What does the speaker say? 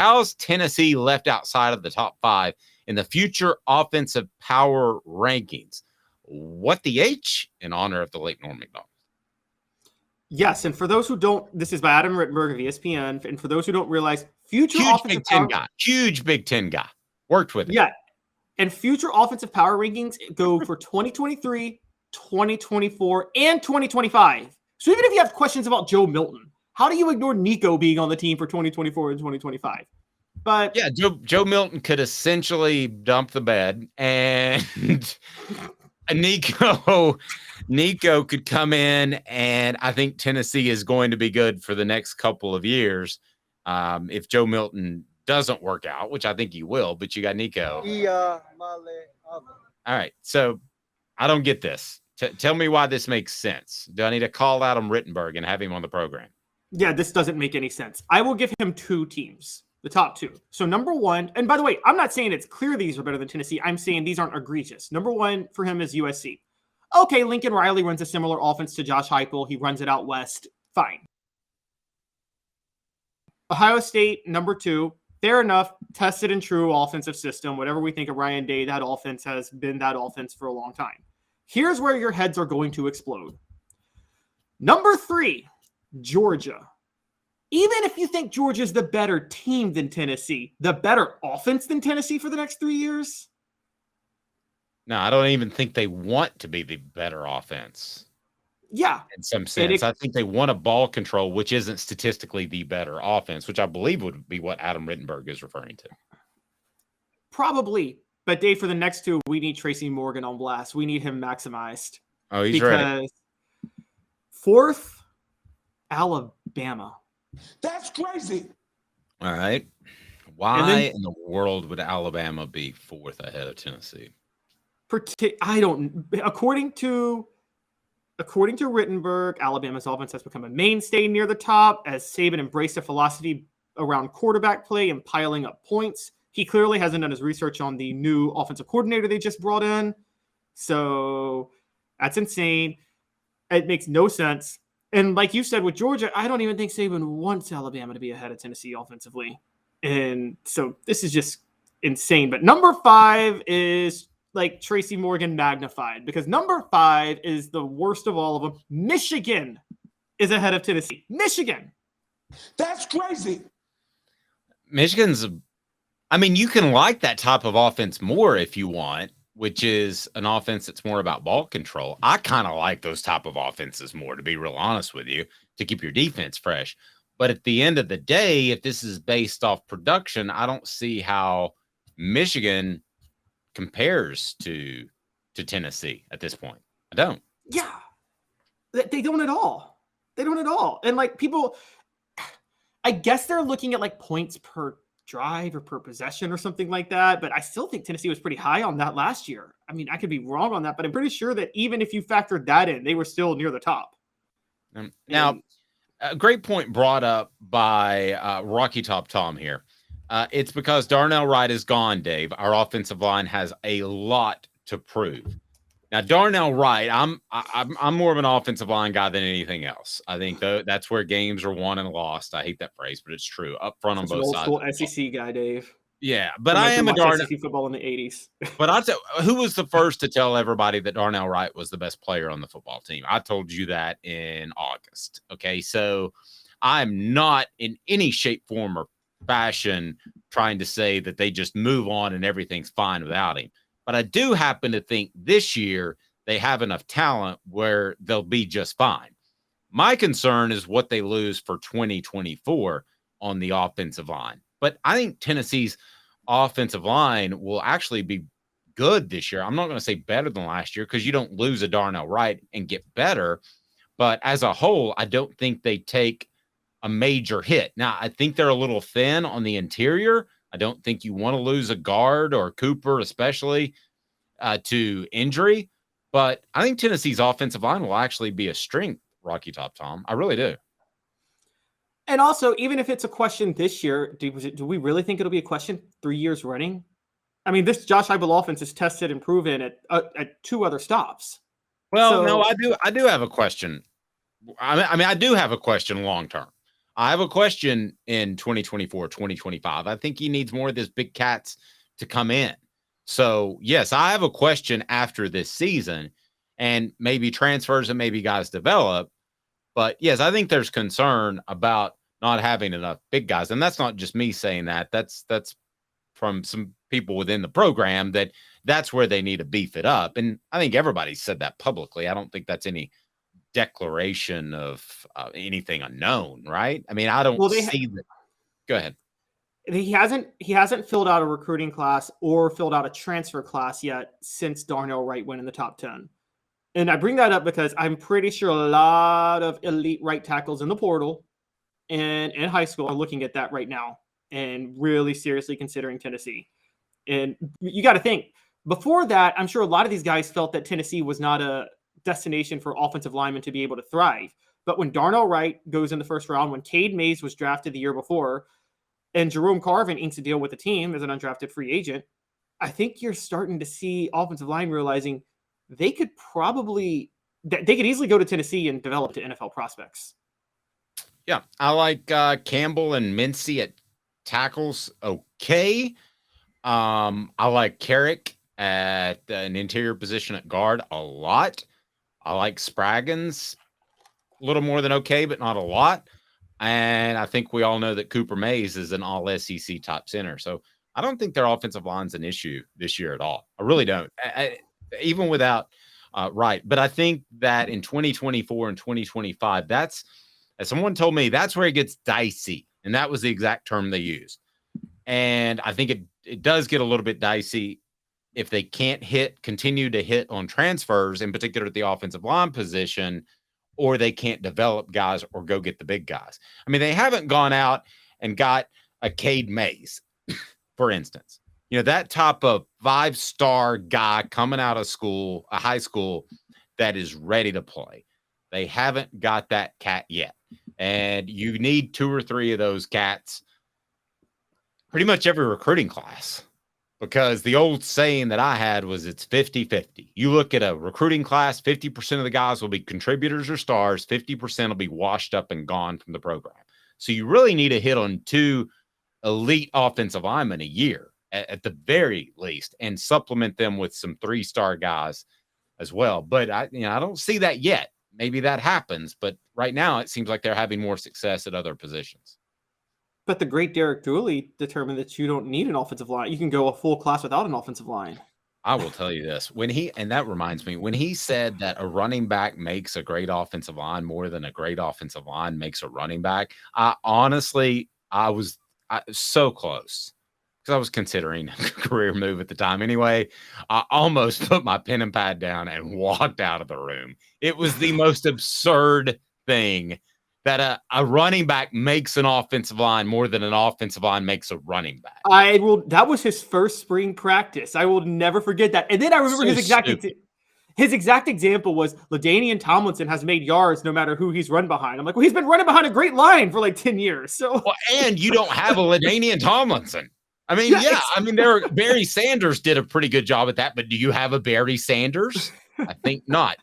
how's Tennessee left outside of the top 5 in the future offensive power rankings? What the H in honor of the late Norm Macdonald? Yes, and for those who don't, this is by Adam Rittenberg of ESPN, and for those who don't realize, future offensive power, huge Big Ten guy, worked with him. Yeah, and future offensive power rankings go for 2023, 2024, and 2025. So even if you have questions about Joe Milton, how do you ignore Nico being on the team for 2024 and 2025? But yeah, Joe Milton could essentially dump the bed, and Nico could come in, and I think Tennessee is going to be good for the next couple of years. If Joe Milton doesn't work out, which I think he will, but you got Nico. All right, so I don't get this. Tell me why this makes sense. Do I need to call Adam Rittenberg and have him on the program? Yeah, this doesn't make any sense. I will give him 2 teams, the top 2. So number 1, and by the way, I'm not saying it's clear these are better than Tennessee. I'm saying these aren't egregious. Number 1 for him is USC. Okay, Lincoln Riley runs a similar offense to Josh Heupel. He runs it out west. Fine. Ohio State, number 2. Fair enough. Tested and true offensive system. Whatever we think of Ryan Day, that offense has been that offense for a long time. Here's where your heads are going to explode. Number 3, Georgia. Even if you think Georgia's the better team than Tennessee, the better offense than Tennessee for the next 3 years? No, I don't even think they want to be the better offense. Yeah. In some sense. I think they want a ball control, which isn't statistically the better offense, which I believe would be what Adam Rittenberg is referring to. Probably. But Dave, for the next 2, we need Tracy Morgan on blast. We need him maximized. Oh, he's ready. 4th, Alabama. That's crazy. All right. Why in the world would Alabama be 4th ahead of Tennessee? I don't. According to Rittenberg, Alabama's offense has become a mainstay near the top as Saban embraced a philosophy around quarterback play and piling up points. He clearly hasn't done his research on the new offensive coordinator they just brought in. So that's insane. It makes no sense. And like you said with Georgia, I don't even think Saban wants Alabama to be ahead of Tennessee offensively. And so this is just insane. But number 5 is like Tracy Morgan magnified, because number 5 is the worst of all of them. Michigan is ahead of Tennessee. Michigan. That's crazy. Michigan's, I mean, you can like that type of offense more if you want, which is an offense that's more about ball control. I kind of like those type of offenses more, to be real honest with you, to keep your defense fresh. But at the end of the day, if this is based off production, I don't see how Michigan compares to Tennessee at this point. I don't. Yeah. They don't at all. They don't at all. And like people, I guess they're looking at like points per drive or per possession or something like that. But I still think Tennessee was pretty high on that last year. I mean, I could be wrong on that, but I'm pretty sure that even if you factored that in, they were still near the top. Now, a great point brought up by Rocky Top Tom here. It's because Darnell Wright is gone, Dave. Our offensive line has a lot to prove. Now, Darnell Wright, I'm more of an offensive line guy than anything else. I think that's where games are won and lost. I hate that phrase, but it's true. Up front on both sides. Old school SEC guy, Dave. Yeah, but I am a Darnell SEC football in the 80s. But I tell who was the first to tell everybody that Darnell Wright was the best player on the football team? I told you that in August. Okay, so I'm not in any shape, form, or fashion trying to say that they just move on and everything's fine without him. But I do happen to think this year they have enough talent where they'll be just fine. My concern is what they lose for 2024 on the offensive line. But I think Tennessee's offensive line will actually be good this year. I'm not going to say better than last year because you don't lose a Darnell Wright and get better. But as a whole, I don't think they take a major hit. Now, I think they're a little thin on the interior. I don't think you want to lose a guard or Cooper, especially to injury. But I think Tennessee's offensive line will actually be a strength, Rocky Top Tom. I really do. And also, even if it's a question this year, do we really think it'll be a question 3 years running? I mean, this Josh Heupel offense is tested and proven at 2 other stops. Well, no, I do have a question. I mean, I do have a question long term. I have a question in 2024, 2025. I think he needs more of these big cats to come in. So, yes, I have a question after this season and maybe transfers and maybe guys develop. But yes, I think there's concern about not having enough big guys. And that's not just me saying that. That's from some people within the program that's where they need to beef it up. And I think everybody said that publicly. I don't think that's any declaration of anything unknown, right? I mean, I don't see that. Go ahead. He hasn't filled out a recruiting class or filled out a transfer class yet since Darnell Wright went in the top 10. And I bring that up because I'm pretty sure a lot of elite right tackles in the portal and in high school are looking at that right now and really seriously considering Tennessee. And you got to think, before that, I'm sure a lot of these guys felt that Tennessee was not a destination for offensive linemen to be able to thrive. But when Darnell Wright goes in the first round, when Cade Mays was drafted the year before, and Jerome Carvin inks a deal with the team as an undrafted free agent, I think you're starting to see offensive line realizing they could easily go to Tennessee and develop to NFL prospects. Yeah, I like Campbell and Mincy at tackles. Okay. I like Carrick at an interior position at guard a lot. I like Spraggins a little more than okay, but not a lot. And I think we all know that Cooper Mays is an all SEC top center. So I don't think their offensive line's an issue this year at all. I really don't. Even without Wright. But I think that in 2024 and 2025, that's, as someone told me, that's where it gets dicey. And that was the exact term they used. And I think it does get a little bit dicey if they can't continue to hit on transfers, in particular at the offensive line position, or they can't develop guys or go get the big guys. I mean, they haven't gone out and got a Cade Mays, for instance. You know, that type of 5-star guy coming out of school, a high school, that is ready to play. They haven't got that cat yet. And you need 2 or 3 of those cats pretty much every recruiting class. Because the old saying that I had was it's 50-50. You look at a recruiting class, 50% of the guys will be contributors or stars, 50% will be washed up and gone from the program. So you really need to hit on 2 elite offensive linemen a year at the very least, and supplement them with some 3-star guys as well. But I don't see that yet. Maybe that happens, but right now it seems like they're having more success at other positions. But the great Derek Dooley determined that you don't need an offensive line. You can go a full class without an offensive line. I will tell you this. And that reminds me, when he said that a running back makes a great offensive line more than a great offensive line makes a running back, I was so close, because I was considering a career move at the time. Anyway, I almost put my pen and pad down and walked out of the room. It was the most absurd thing, that a running back makes an offensive line more than an offensive line makes a running back. That was his first spring practice. I will never forget that. And then I remember his exact example was LaDainian Tomlinson has made yards no matter who he's run behind. I'm like, well, he's been running behind a great line for like 10 years. So, and you don't have a LaDainian Tomlinson. I mean, Barry Sanders did a pretty good job at that, but do you have a Barry Sanders? I think not.